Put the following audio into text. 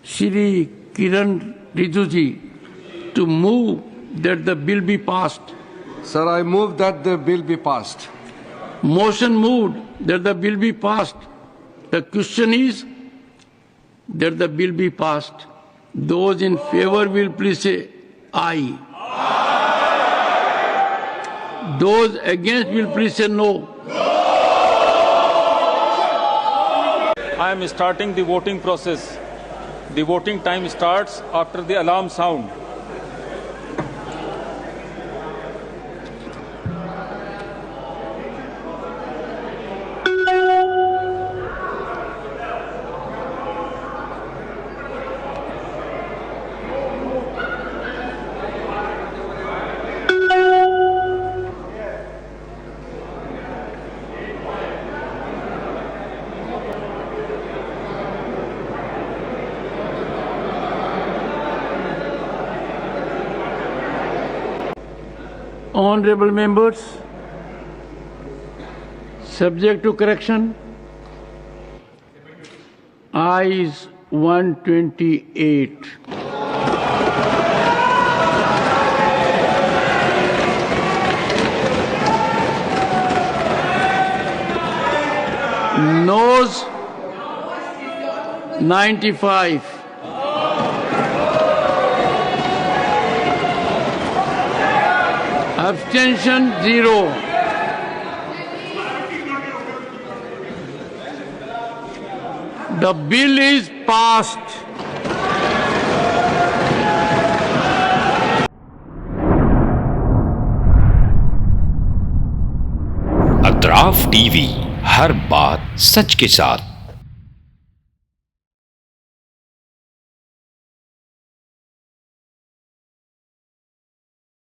Shri Kiran Rijuji to move that the bill be passed. Sir, I move that the bill be passed. Motion moved that the bill be passed. The question is that the bill be passed. Those in favor will please say aye. Those against will please say no. I am starting the voting process. The voting time starts after the alarm sound. Honorable members, subject to correction, ayes 128. Noes 95. Abstention 0. The bill is passed. अतराफ TV, हर बात सच के साथ।